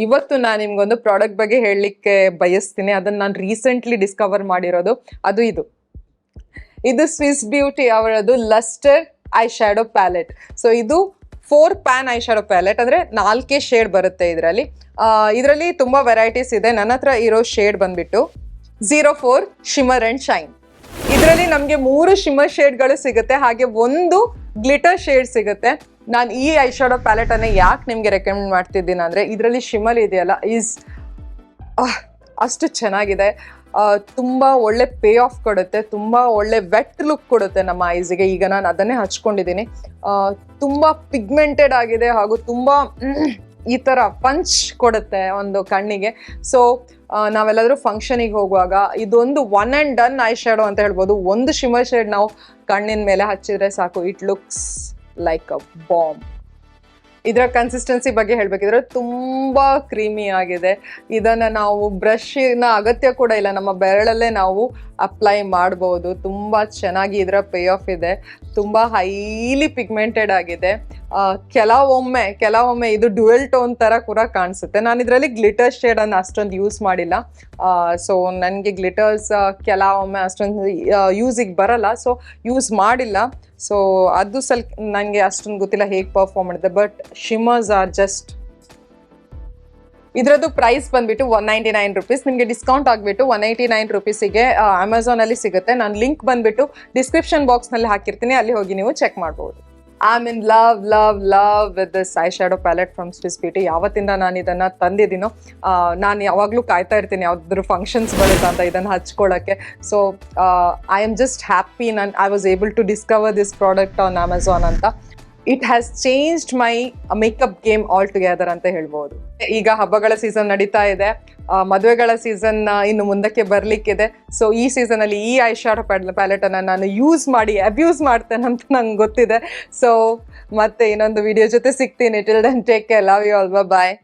ಇವತ್ತು ನಾನು ನಿಮ್ಗೊಂದು ಪ್ರಾಡಕ್ಟ್ ಬಗ್ಗೆ ಹೇಳಲಿಕ್ಕೆ ಬಯಸ್ತೀನಿ. ಅದನ್ನ ನಾನು ರೀಸೆಂಟ್ಲಿ ಡಿಸ್ಕವರ್ ಮಾಡಿರೋದು. ಇದು ಸ್ವಿಸ್ ಬ್ಯೂಟಿ ಅವರದು lustre I shadow palette. So ಇದು 4 ಪ್ಯಾನ್ ಐ ಶ್ಯಾಡೋ ಪ್ಯಾಲೆಟ್, ಅಂದರೆ 4 ಶೇಡ್ ಬರುತ್ತೆ ಇದರಲ್ಲಿ ತುಂಬ ವೆರೈಟೀಸ್ ಇದೆ. ನನ್ನ ಹತ್ರ ಇರೋ ಶೇಡ್ ಬಂದ್ಬಿಟ್ಟು 04 ಶಿಮರ್ ಅಂಡ್ ಶೈನ್. ಇದರಲ್ಲಿ ನಮಗೆ 3 ಶಿಮರ್ ಶೇಡ್ಗಳು ಸಿಗುತ್ತೆ, ಹಾಗೆ 1 ಗ್ಲಿಟರ್ ಶೇಡ್ ಸಿಗುತ್ತೆ. ನಾನು ಈ ಐ ಶ್ಯಾಡೋ ಪ್ಯಾಲೆಟ್ ಅನ್ನ ಯಾಕೆ ನಿಮ್ಗೆ ರೆಕಮೆಂಡ್ ಮಾಡ್ತಿದ್ದೀನಿ ಅಂದ್ರೆ, ಇದರಲ್ಲಿ ಶಿಮರ್ ಇದೆಯಲ್ಲ ಅಷ್ಟು ಚೆನ್ನಾಗಿದೆ. ತುಂಬಾ ಒಳ್ಳೆ ಪೇ ಆಫ್ ಕೊಡುತ್ತೆ, ತುಂಬಾ ಒಳ್ಳೆ ವೆಟ್ ಲುಕ್ ಕೊಡುತ್ತೆ ನಮ್ಮ ಐಸ್ಗೆ. ಈಗ ನಾನು ಅದನ್ನೇ ಹಚ್ಕೊಂಡಿದ್ದೀನಿ. ತುಂಬಾ ಪಿಗ್ಮೆಂಟೆಡ್ ಆಗಿದೆ ಹಾಗೂ ತುಂಬಾ ಈ ತರ ಪಂಚ್ ಕೊಡುತ್ತೆ ಒಂದು ಕಣ್ಣಿಗೆ. ಸೊ ನಾವೆಲ್ಲಾದ್ರೂ ಫಂಕ್ಷನಿಗೆ ಹೋಗುವಾಗ ಇದೊಂದು 1 and done ಐ ಶ್ಯಾಡೋ ಅಂತ ಹೇಳ್ಬೋದು. ಒಂದು ಶಿಮರ್ ಶೇಡ್ ನಾವು ಕಣ್ಣಿನ ಮೇಲೆ ಹಚ್ಚಿದ್ರೆ ಸಾಕು, it looks like a bomb. ಇದರ ಕನ್ಸಿಸ್ಟೆನ್ಸಿ ಬಗ್ಗೆ ಹೇಳ್ಬೇಕಿದ್ರೆ ತುಂಬಾ ಕ್ರೀಮಿ ಆಗಿದೆ. ಇದನ್ನ ನಾವು ಬ್ರಷ್ನ ಅಗತ್ಯ ಕೂಡ ಇಲ್ಲ, ನಮ್ಮ ಬೆರಳಲ್ಲೇ ನಾವು ಅಪ್ಲೈ ಮಾಡಬಹುದು. ತುಂಬಾ ಚೆನ್ನಾಗಿ ಇದರ ಪೇ ಆಫ್ ಇದೆ. ತುಂಬಾ ಹೈಲಿ ಪಿಗ್ಮೆಂಟೆಡ್ ಆಗಿದೆ. ಕೆಲವೊಮ್ಮೆ ಇದು ಡ್ಯುಯಲ್ ಟೋನ್ ತರ ಕೂಡ ಕಾಣಿಸುತ್ತೆ. ನಾನು ಇದರಲ್ಲಿ ಗ್ಲಿಟರ್ ಶೇಡ್ ಅನ್ನು ಅಷ್ಟೊಂದು ಯೂಸ್ ಮಾಡಿಲ್ಲ. ಸೊ ನನಗೆ ಗ್ಲಿಟರ್ಸ್ ಕೆಲವೊಮ್ಮೆ ಅಷ್ಟೊಂದು ಯೂಸಿಗೆ ಬರಲ್ಲ, ಸೊ ಯೂಸ್ ಮಾಡಿಲ್ಲ. ಸೊ ಅದು ಸ್ವಲ್ಪ ನನಗೆ ಅಷ್ಟೊಂದು ಗೊತ್ತಿಲ್ಲ ಹೇಗೆ ಪರ್ಫಾರ್ಮ್ ಮಾಡಿದೆ. But shimmers are just. ಇದರದ್ದು ಪ್ರೈಸ್ ಬಂದ್ಬಿಟ್ಟು 199 ರುಪೀಸ್. ನಿಮಗೆ ಡಿಸ್ಕೌಂಟ್ ಆಗಿಬಿಟ್ಟು 189 ರುಪೀಸಿಗೆ ಅಮೆಝಾನಲ್ಲಿ ಸಿಗುತ್ತೆ. ನಾನು ಲಿಂಕ್ ಬಂದ್ಬಿಟ್ಟು ಡಿಸ್ಕ್ರಿಪ್ಷನ್ ಬಾಕ್ಸ್ನಲ್ಲಿ ಹಾಕಿರ್ತೀನಿ, ಅಲ್ಲಿ ಹೋಗಿ ನೀವು ಚೆಕ್ ಮಾಡ್ಬೋದು. I am in love with this eye shadow palette from Swiss Beauty. ಯಾವತ್ತಿಂದ ನಾನು ಇದನ್ನು ತಂದಿದ್ದೀನೋ ನಾನು ಯಾವಾಗಲೂ ಕಾಯ್ತಾ ಇರ್ತೀನಿ ಯಾವುದಾದ್ರೂ ಫಂಕ್ಷನ್ಸ್ ಬರುತ್ತಾ ಅಂತ ಇದನ್ನು ಹಚ್ಕೊಳ್ಳೋಕ್ಕೆ. So I am just happy I was able to discover this product on Amazon ಅಂತ. It has changed my makeup game altogether ಅಂತ ಹೇಳ್ಬೋದು. ಈಗ ಹಬ್ಬಗಳ ಸೀಸನ್ ನಡೀತಾ ಇದೆ, ಮದುವೆಗಳ ಸೀಸನ್ ಇನ್ನು ಮುಂದಕ್ಕೆ ಬರ್ಲಿಕ್ಕಿದೆ. ಸೊ ಈ ಸೀಸನ್ ಅಲ್ಲಿ ಈ ಐ ಶ್ಯಾಡೋ ಪ್ಯಾಲೆಟ್ ಅನ್ನ ನಾನು ಯೂಸ್ ಮಾಡಿ ಅಬ್ಯೂಸ್ ಮಾಡ್ತೇನೆ ಅಂತ ನಂಗೆ ಗೊತ್ತಿದೆ. ಸೊ ಮತ್ತೆ ಇನ್ನೊಂದು ವಿಡಿಯೋ ಜೊತೆ ಸಿಗ್ತೀನಿ. Till then take care, love you all, bye.